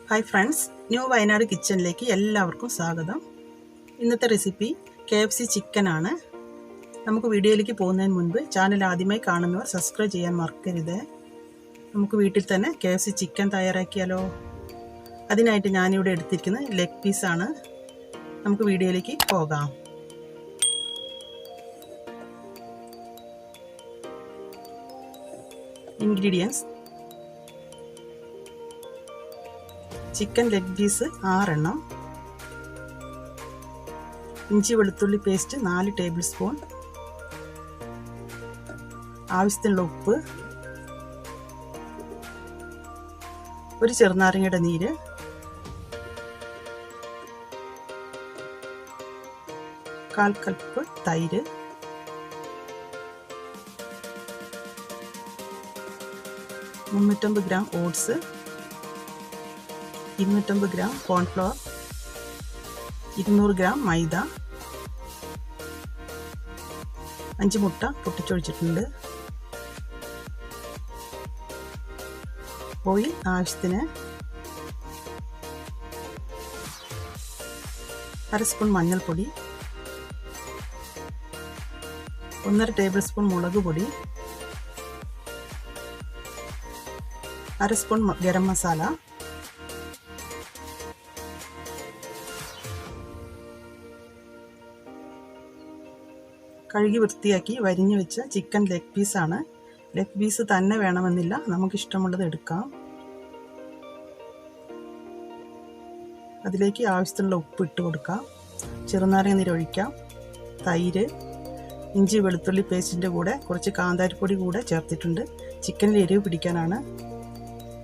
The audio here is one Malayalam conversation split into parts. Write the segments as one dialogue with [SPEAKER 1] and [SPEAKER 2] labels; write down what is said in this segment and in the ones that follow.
[SPEAKER 1] ഹായ് ഫ്രണ്ട്സ്, ന്യൂ വയനാട് കിച്ചണിലേക്ക് എല്ലാവർക്കും സ്വാഗതം. ഇന്നത്തെ റെസിപ്പി KFC ചിക്കൻ ആണ്. നമുക്ക് വീഡിയോയിലേക്ക് പോകുന്നതിന് മുൻപ് ചാനൽ ആദ്യമായി കാണുന്നവർ സബ്സ്ക്രൈബ് ചെയ്യാൻ മറക്കരുത്. നമുക്ക് വീട്ടിൽ തന്നെ KFC ചിക്കൻ തയ്യാറാക്കിയാലോ? അതിനായിട്ട് ഞാനിവിടെ എടുത്തിരിക്കുന്നത് ലെഗ് പീസാണ്. നമുക്ക് വീഡിയോയിലേക്ക് പോകാം. ഇൻഗ്രീഡിയൻസ്: ചിക്കൻ ലെഗ് പീസ് 6 എണ്ണം, ഇഞ്ചി വെളുത്തുള്ളി പേസ്റ്റ് 4 ടേബിൾ സ്പൂൺ, ആവശ്യത്തിനുള്ള ഉപ്പ്, ഒരു ചെറുനാരങ്ങയുടെ നീര്, കാൽ കപ്പ് തൈര്, gram oats, 250 gram cornflour, 200 gram മൈദ, 5 മുട്ട പൊട്ടിച്ചൊഴിച്ചിട്ടുണ്ട്, ഓയിൽ ആവശ്യത്തിന്, 1/2 സ്പൂൺ മഞ്ഞൾപ്പൊടി, 1.5 ടേബിൾ സ്പൂൺ മുളക് പൊടി, 1/2 സ്പൂൺ ഗരം മസാല, കഴുകി വൃത്തിയാക്കി വരിഞ്ഞു വെച്ച ചിക്കൻ ലെഗ് പീസാണ്. ലെഗ് പീസ് തന്നെ വേണമെന്നില്ല, നമുക്കിഷ്ടമുള്ളത് എടുക്കാം. അതിലേക്ക് ആവശ്യത്തിനുള്ള ഉപ്പ് ഇട്ട് കൊടുക്കാം, ചെറുനാരങ്ങ നീര് ഒഴിക്കാം, തൈര്, ഇഞ്ചി വെളുത്തുള്ളി പേസ്റ്റിൻ്റെ കൂടെ കുറച്ച് കാന്താരിപ്പൊടി കൂടെ ചേർത്തിട്ടുണ്ട്. ചിക്കനിൽ എരിവ് പിടിക്കാനാണ്.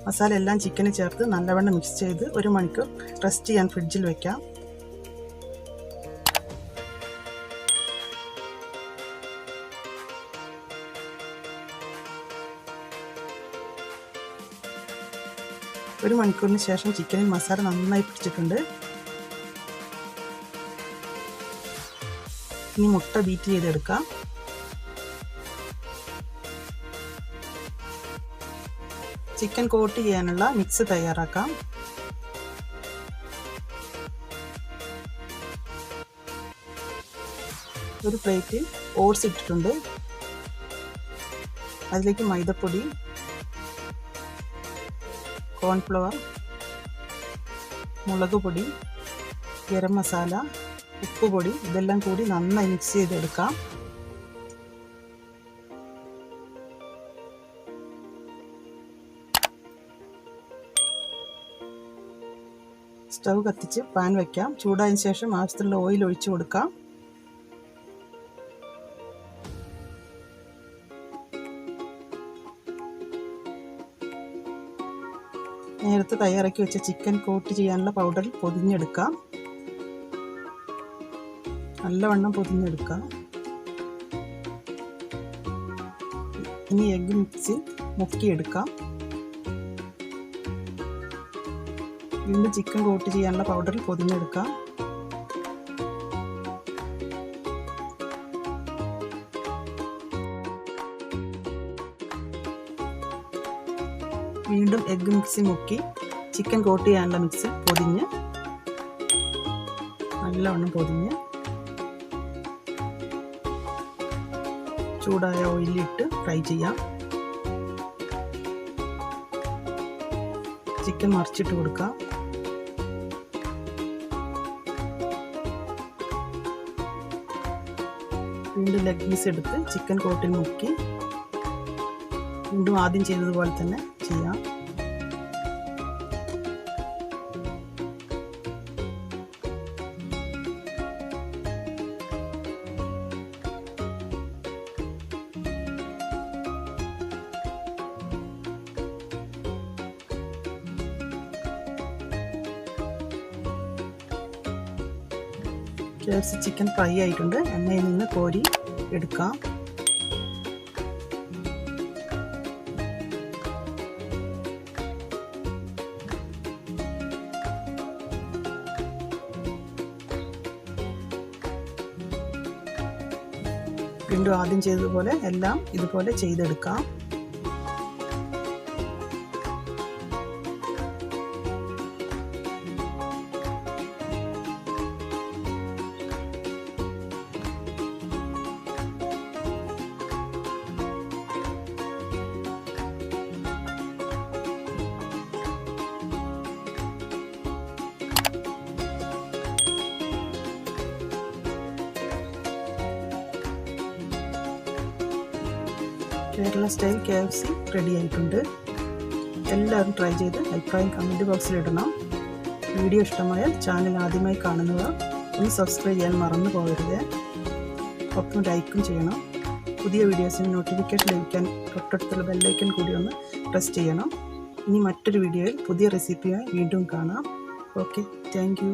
[SPEAKER 1] മസാല എല്ലാം ചിക്കനിൽ ചേർത്ത് നല്ലവണ്ണം മിക്സ് ചെയ്ത് 1 മണിക്കൂർ റെസ്റ്റ് ചെയ്യാൻ ഫ്രിഡ്ജിൽ വെക്കാം. ഒരു മണിക്കൂറിന് ശേഷം ചിക്കനിൽ മസാല നന്നായി പിടിച്ചിട്ടുണ്ട്. ഇനി മുട്ട ബീറ്റ് ചെയ്തെടുക്കാം. ചിക്കൻ കോട്ട് ചെയ്യാനുള്ള മിക്സ് തയ്യാറാക്കാം. ഒരു പ്ലേറ്റിൽ ഓട്സ് ഇട്ടിട്ടുണ്ട്. അതിലേക്ക് മൈദപ്പൊടി, കോൺഫ്ലവർ, മുളക് പൊടി, ഗരം മസാല, ഉപ്പുപൊടി ഇതെല്ലാം കൂടി നന്നായി മിക്സ് ചെയ്തെടുക്കാം. സ്റ്റൗ കത്തിച്ച് പാൻ വയ്ക്കാം. ചൂടായതിനു ശേഷം ആവശ്യത്തിനുള്ള ഓയിൽ ഒഴിച്ചു കൊടുക്കാം. നേരത്തെ തയ്യാറാക്കി വെച്ച ചിക്കൻ കോട്ട് ചെയ്യാനുള്ള പൗഡറിൽ പൊതിഞ്ഞെടുക്കാം. നല്ലവണ്ണം പൊതിഞ്ഞെടുക്കാം. ഇനി എഗ്ഗ് മിക്സിൽ മുക്കിയെടുക്കാം. വീണ്ടും ചിക്കൻ കോട്ട് ചെയ്യാനുള്ള പൗഡറിൽ പൊതിഞ്ഞെടുക്കാം. വീണ്ടും എഗ്ഗ് മിക്സി മുക്കി ചിക്കൻ കോട്ട് ചെയ്യാനുള്ള മിക്സ് പൊതിഞ്ഞ് നല്ലവണ്ണം പൊതിഞ്ഞ് ചൂടായ ഓയിലിട്ട് ഫ്രൈ ചെയ്യാം. ചിക്കൻ മറിച്ചിട്ട് കൊടുക്കാം. വീണ്ടും ലെഗ് പീസ് എടുത്ത് ചിക്കൻ കോട്ടിൽ മുക്കി വീണ്ടും ആദ്യം ചെയ്തതുപോലെ തന്നെ ചെയ്യാം. KFC ചിക്കൻ ഫ്രൈ ആയിട്ടുണ്ട്. എണ്ണയിൽ നിന്ന് കോരി എടുക്കാം. വീണ്ടും ആദ്യം ചെയ്തതുപോലെ എല്ലാം ഇതുപോലെ ചെയ്തെടുക്കാം. കേരള സ്റ്റൈൽ KFC റെഡി ആയിട്ടുണ്ട്. എല്ലാവരും ട്രൈ ചെയ്ത് അഭിപ്രായം കമൻറ്റ് ബോക്സിൽ ഇടണം. വീഡിയോ ഇഷ്ടമായാൽ ചാനൽ ആദ്യമായി കാണുന്നവർ ഒന്ന് സബ്സ്ക്രൈബ് ചെയ്യാൻ മറന്നു പോകരുത്. ഒപ്പം ലൈക്കും ചെയ്യണം. പുതിയ വീഡിയോസിന് നോട്ടിഫിക്കേഷൻ ലഭിക്കാൻ തൊട്ടടുത്തുള്ള ബെല്ലൈക്കൺ കൂടി ഒന്ന് പ്രസ് ചെയ്യണം. ഇനി മറ്റൊരു വീഡിയോയിൽ പുതിയ റെസിപ്പിയായി വീണ്ടും കാണാം. Okay, thank you.